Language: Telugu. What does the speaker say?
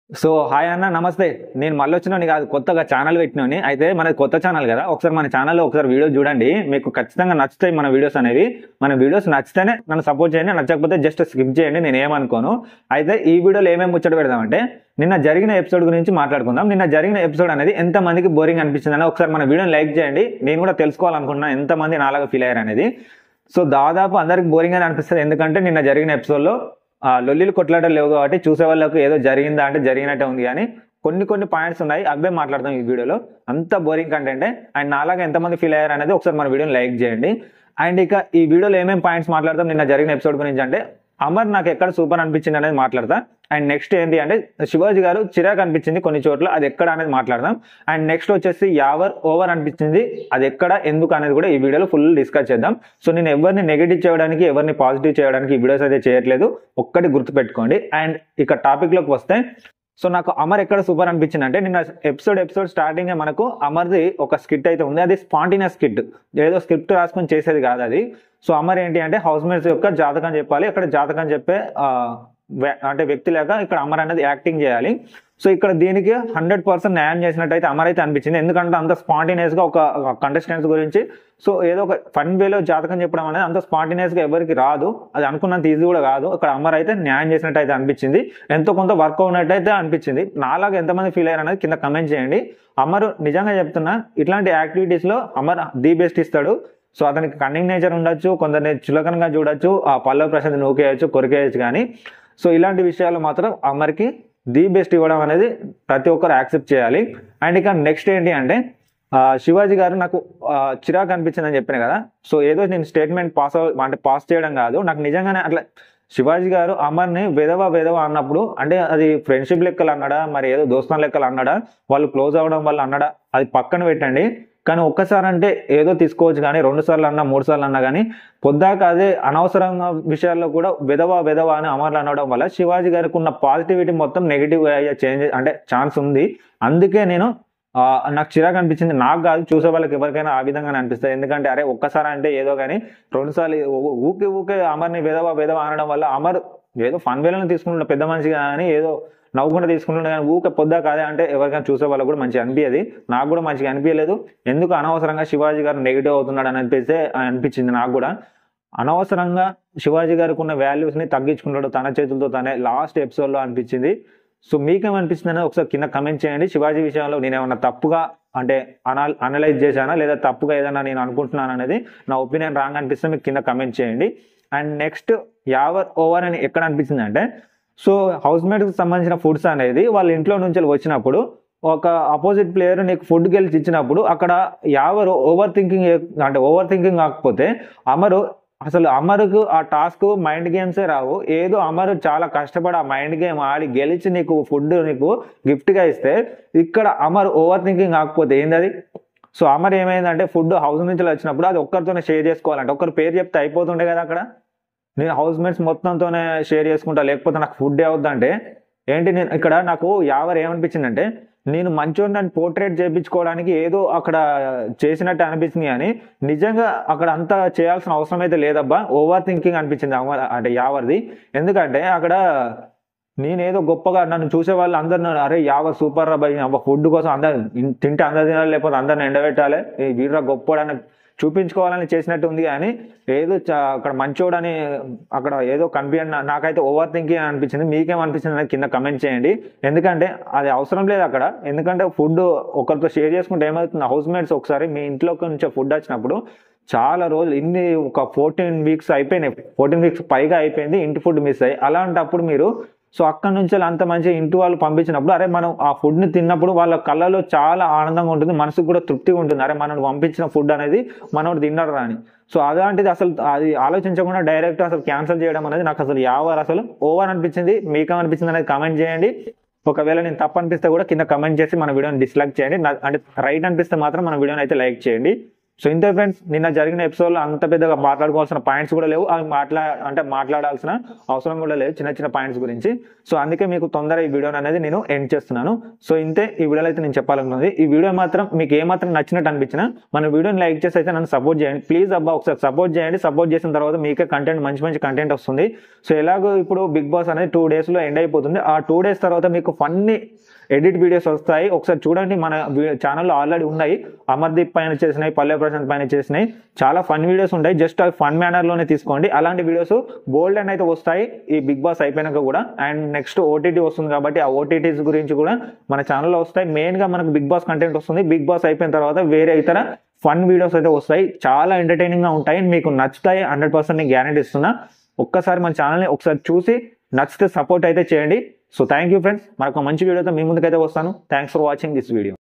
సో హాయ్ అన్న నమస్తే. నేను మళ్ళీ వచ్చినోని కాదు, కొత్తగా ఛానల్ పెట్టినోని. అయితే మనది కొత్త ఛానల్ కదా, ఒకసారి మన ఛానల్లో ఒకసారి వీడియో చూడండి, మీకు ఖచ్చితంగా నచ్చుతాయి మన వీడియోస్ అనేవి. మన వీడియోస్ నచ్చితేనే నన్ను సపోర్ట్ చేయండి, నచ్చకపోతే జస్ట్ స్కిప్ చేయండి, నేను ఏమనుకోను. అయితే ఈ వీడియోలో ఏమేమి ముచ్చట పెడదామంటే, నిన్న జరిగిన ఎపిసోడ్ గురించి మాట్లాడుకుందాం. నిన్న జరిగిన ఎపిసోడ్ అనేది ఎంతమందికి బోరింగ్ అనిపించింది అని ఒకసారి మన వీడియోని లైక్ చేయండి. నేను కూడా తెలుసుకోవాలనుకుంటున్నాను ఎంతమంది నాలాగా ఫీల్ అయ్యారు అనేది. సో దాదాపు అందరికి బోరింగ్ అని అనిపిస్తుంది, ఎందుకంటే నిన్న జరిగిన ఎపిసోడ్లో లొల్లిలు కొట్లాటలు లేవు కాబట్టి చూసే వాళ్ళకు ఏదో జరిగిందా అంటే జరిగినట్టే ఉంది, కానీ కొన్ని పాయింట్స్ ఉన్నాయి, అవే మాట్లాడదాం ఈ వీడియోలో. అంత బోరింగ్ కంటెంటే. అండ్ నాలాగా ఎంతమంది ఫీల్ అయ్యారు అనేది ఒకసారి మన వీడియోని లైక్ చేయండి. అండ్ ఇక ఈ వీడియోలో ఏమేమి పాయింట్స్ మాట్లాడదాం నిన్న జరిగిన ఎపిసోడ్ గురించి అంటే, అమర్ నాకు ఎక్కడ సూపర్ అనిపించింది అనేది మాట్లాడతా. అండ్ నెక్స్ట్ ఏంటి అంటే, శివాజీ గారు చిరాకు అనిపించింది కొన్ని చోట్ల, అది ఎక్కడ అనేది మాట్లాడదాం. అండ్ నెక్స్ట్ వచ్చేసి యావర్ ఓవర్ అనిపించింది, అది ఎక్కడ ఎందుకు అనేది కూడా ఈ వీడియోలో ఫుల్ డిస్కస్ చేద్దాం. సో నేను ఎవరిని నెగిటివ్ చేయడానికి ఎవరిని పాజిటివ్ చేయడానికి ఈ వీడియోస్ అయితే చేయట్లేదు, ఒక్కటి గుర్తుపెట్టుకోండి. అండ్ ఇక టాపిక్ లోకి వస్తే, సో నాకు అమర్ ఎక్కడ సూపర్ అనిపించింది అంటే, నిన్న ఎపిసోడ్ స్టార్టింగ్ మనకు అమర్ది ఒక స్కిట్ అయితే ఉంది, అది స్పాంటినియస్ స్కిట్, ఏదో స్క్రిప్ట్ రాసుకొని చేసేది కాదు అది. సో అమర్ ఏంటి అంటే హౌస్ మేట్స్ యొక్క జాతకం చెప్పాలి, అక్కడ జాతకం చెప్పే అంటే వ్యక్తి లేక ఇక్కడ అమర్ అనేది యాక్టింగ్ చేయాలి. సో ఇక్కడ దీనికి 100% న్యాయం చేసినట్టయితే అమర్ అయితే అనిపించింది, ఎందుకంటే అంత స్పాంటినియస్ గా ఒక కంటెస్టెంట్స్ గురించి, సో ఏదో ఒక ఫన్ వేలో జాతకం చెప్పడం అనేది అంత స్పాంటినియస్ గా ఎవరికి రాదు, అది అనుకున్నంత ఈజీ కూడా కాదు. ఇక్కడ అమర్ అయితే న్యాయం చేసినట్టు అయితే అనిపించింది, ఎంతో కొంత వర్క్ అవునట్టయితే అనిపించింది. నాలాగా ఎంతమంది ఫీల్ అయ్యారు అనేది కింద కమెంట్ చేయండి. అమర్ నిజంగా చెప్తున్నా, ఇట్లాంటి యాక్టివిటీస్ లో అమర్ ది బెస్ట్ ఇస్తాడు. సో అతనికి కన్నింగ్ నేచర్ ఉండొచ్చు, కొందరిని చులకనగా చూడొచ్చు, ఆ పల్లవి ప్రశాంత్ నూకేయచ్చు, కొరికేయచ్చు, కానీ సో ఇలాంటి విషయాలు మాత్రం అమర్కి ది బెస్ట్ ఇవ్వడం అనేది ప్రతి ఒక్కరు యాక్సెప్ట్ చేయాలి. అండ్ ఇక నెక్స్ట్ ఏంటి అంటే, శివాజీ గారు నాకు చిరాకు అనిపించిందని చెప్పిన కదా. సో ఏదో నేను స్టేట్మెంట్ పాస్ చేయడం కాదు, నాకు నిజంగానే అట్లా శివాజీ గారు అమర్ని వెధవ అన్నప్పుడు, అంటే అది ఫ్రెండ్షిప్ లెక్కలు అన్నాడా, మరి ఏదో దోస్తాన్ లెక్కలు అన్నాడా, వాళ్ళు క్లోజ్ అవ్వడం వల్ల అన్నాడా, అది పక్కన పెట్టండి. కానీ ఒక్కసారి అంటే ఏదో తీసుకోవచ్చు, కానీ 2 సార్లు అన్నా 3 సార్లు అన్నా కానీ పొద్దాక అదే అనవసరంగా విషయాల్లో కూడా వెధవ అని అమర్లు అనడం వల్ల శివాజీ గారికి ఉన్న పాజిటివిటీ మొత్తం నెగిటివ్ అయ్యే అంటే ఛాన్స్ ఉంది. అందుకే నేను నాకు చిరాకు అనిపించింది, నాకు కాదు చూసే వాళ్ళకి ఎవరికైనా ఆ విధంగానే అనిపిస్తుంది. ఎందుకంటే అరే ఒక్కసారి అంటే ఏదో, కానీ 2 సార్లు ఊకే అమర్ని వెధవ అనడం వల్ల అమర్ ఏదో ఫన్ వేలను తీసుకుంటున్న పెద్ద మనిషి కానీ ఏదో నవ్వుకుంటూ తీసుకుంటున్నా, కానీ ఊకే పొద్దా కాదే అంటే ఎవరికైనా చూసే వాళ్ళకి కూడా మంచిగా అనిపించదు, నాకు కూడా మంచిగా అనిపించలేదు. ఎందుకు అనవసరంగా శివాజీ గారు నెగిటివ్ అవుతున్నాడు అని అనిపించింది నాకు కూడా. అనవసరంగా శివాజీ గారికి ఉన్న వాల్యూస్ ని తగ్గించుకుంటాడు తన చేతులతో తనే లాస్ట్ ఎపిసోడ్ లో అనిపించింది. సో మీకేమనిపిస్తుంది అనేది ఒకసారి కింద కమెంట్ చేయండి. శివాజీ విషయంలో నేను ఏమన్నా తప్పుగా అంటే అనలైజ్ చేశానా, లేదా తప్పుగా ఏదైనా నేను అనుకుంటున్నాను అనేది, నా ఒపీనియన్ రాంగ్ అనిపిస్తే మీకు కింద కమెంట్ చేయండి. అండ్ నెక్స్ట్ యావర్ ఓవర్ అని ఎక్కడ అనిపించింది అంటే, సో హౌస్ మేట్కి సంబంధించిన ఫుడ్స్ అనేది వాళ్ళ ఇంట్లో నుంచి వచ్చినప్పుడు ఒక అపోజిట్ ప్లేయర్ నీకు ఫుడ్ గెలిచి ఇచ్చినప్పుడు అక్కడ ఎవరు ఓవర్ థింకింగ్ కాకపోతే అమరుకు ఆ టాస్క్ మైండ్ గేమ్సే రావు, ఏదో అమరు చాలా కష్టపడి ఆ మైండ్ గేమ్ ఆడి గెలిచి నీకు ఫుడ్ నీకు గిఫ్ట్ గా ఇస్తే, ఇక్కడ అమర్ ఓవర్ థింకింగ్ కాకపోతే ఏంది అది. సో అమర్ ఏమైందంటే ఫుడ్ హౌస్ నుంచి వచ్చినప్పుడు అది ఒక్కరితోనే షేర్ చేసుకోవాలంటే, ఒక్కరు పేరు చెప్తే అయిపోతుండే కదా, అక్కడ నేను హౌస్ మేట్స్ మొత్తంతోనే షేర్ చేసుకుంటా లేకపోతే నాకు ఫుడ్ అవుద్దంటే ఏంటి. నేను ఇక్కడ నాకు యావర్ ఏమనిపించిందంటే, నేను మంచోని పోర్ట్రేట్ చేయించుకోవడానికి ఏదో అక్కడ చేసినట్టు అనిపించింది, కానీ నిజంగా అక్కడ అంతా చేయాల్సిన అవసరం అయితే లేదబ్బా, ఓవర్ థింకింగ్ అనిపించింది అంటే యావర్ది. ఎందుకంటే అక్కడ నేనేదో గొప్పగా నన్ను చూసే వాళ్ళు అందరు అరే యావర్ సూపర్ రా భయ్, ఫుడ్ కోసం అందరు తింటే అందరు తినాలి, లేకపోతే అందరిని ఎండబెట్టాలి, వీర్రా గొప్పడని చూపించుకోవాలని చేసినట్టు ఉంది, కానీ ఏదో అక్కడ మంచోడని అక్కడ ఏదో కనిపించండి. నాకైతే ఓవర్ థింకింగ్ అనిపించింది. మీకేమనిపించింది అనేది కింద కమెంట్ చేయండి. ఎందుకంటే అది అవసరం లేదు అక్కడ. ఎందుకంటే ఫుడ్ ఒకరితో షేర్ చేసుకుంటే ఏమవుతుంది, హౌస్ మేట్స్ ఒకసారి మీ ఇంట్లోకి నుంచి ఫుడ్ వచ్చినప్పుడు చాలా రోజులు ఒక 14 వీక్స్ అయిపోయినాయి, 14 వీక్స్ పైగా అయిపోయింది, ఇంటి ఫుడ్ మిస్ అయ్యి. అలాంటప్పుడు మీరు సో అక్కడ నుంచి అంత మంచిగా ఇంటి వాళ్ళు పంపించినప్పుడు, అరే మనం ఆ ఫుడ్ ని తిన్నప్పుడు వాళ్ళ కళ్ళలో చాలా ఆనందంగా ఉంటుంది, మనసుకు కూడా తృప్తిగా ఉంటుంది, అరే మనం పంపించిన ఫుడ్ అనేది మనోడు తిన్నాడు అని. సో అలాంటిది అసలు అది ఆలోచించకుండా డైరెక్ట్ అసలు క్యాన్సిల్ చేయడం అనేది నాకు అసలు అసలు ఓవర్ అనిపించింది. మీకేమనిపించింది అనేది కామెంట్ చేయండి. ఒకవేళ నేను తప్పు అనిపిస్తే కూడా కింద కమెంట్ చేసి మన వీడియోని డిస్లైక్ చేయండి, అంటే రైట్ అనిపిస్తే మాత్రం మన వీడియోని అయితే లైక్ చేయండి. సో ఇంతే ఫ్రెండ్స్, నిన్న జరిగిన ఎపిసోడ్లో అంత పెద్దగా మాట్లాడుకోవాల్సిన పాయింట్స్ కూడా లేవు, అవి మాట్లాడాల్సిన అవసరం కూడా లేదు, చిన్న చిన్న పాయింట్స్ గురించి. సో అందుకే మీకు తొందరగా ఈ వీడియోని అనేది నేను ఎండ్ చేస్తున్నాను. సో ఇంతే ఈ వీడియోలో అయితే నేను చెప్పాలనుకున్నది. ఈ వీడియో మాత్రం మీకు ఏమాత్రం నచ్చినట్టు అనిపించినా మన వీడియోని లైక్ చేసి అయితే నన్ను సపోర్ట్ చేయండి ప్లీజ్ అబ్బా. ఒకసారి సపోర్ట్ చేయండి. సపోర్ట్ చేసిన తర్వాత మీకే కంటెంట్ మంచి కంటెంట్ వస్తుంది. సో ఎలాగో ఇప్పుడు బిగ్ బాస్ అనేది 2 daysలో ఎండ్ అయిపోతుంది. ఆ 2 days తర్వాత మీకు ఫన్నీ ఎడిట్ వీడియోస్ వస్తాయి, ఒకసారి చూడండి. మన ఛానల్లో ఆల్రెడీ ఉన్నాయి, అమర్దీప్ పైన చేసినాయి, పల్లె ప్రశాంత్ పైన చేసినాయి, చాలా ఫన్ వీడియోస్ ఉంటాయి. జస్ట్ అవి ఫన్ మేనర్లోనే తీసుకోండి. అలాంటి వీడియోస్ బోల్డ్ అని అయితే వస్తాయి ఈ బిగ్ బాస్ అయిపోయినాక కూడా. అండ్ నెక్స్ట్ ఓటీటీ వస్తుంది కాబట్టి ఆ ఓటీటీస్ గురించి కూడా మన ఛానల్లో వస్తాయి. మెయిన్గా మనకు బిగ్ బాస్ కంటెంట్ వస్తుంది. బిగ్ బాస్ అయిపోయిన తర్వాత వేరే ఇతర ఫన్ వీడియోస్ అయితే వస్తాయి, చాలా ఎంటర్టైనింగ్గా ఉంటాయి, మీకు నచ్చుతాయి 100% నేను గ్యారెంటీ ఇస్తున్నా. ఒక్కసారి మన ఛానల్ని ఒకసారి చూసి నచ్చితే సపోర్ట్ అయితే చేయండి. సో థ్యాంక్ యూ ఫ్రెండ్స్, మరొక మంచి వీడియోతో మీ ముందుకైతే వస్తాను. Thanks for watching this video.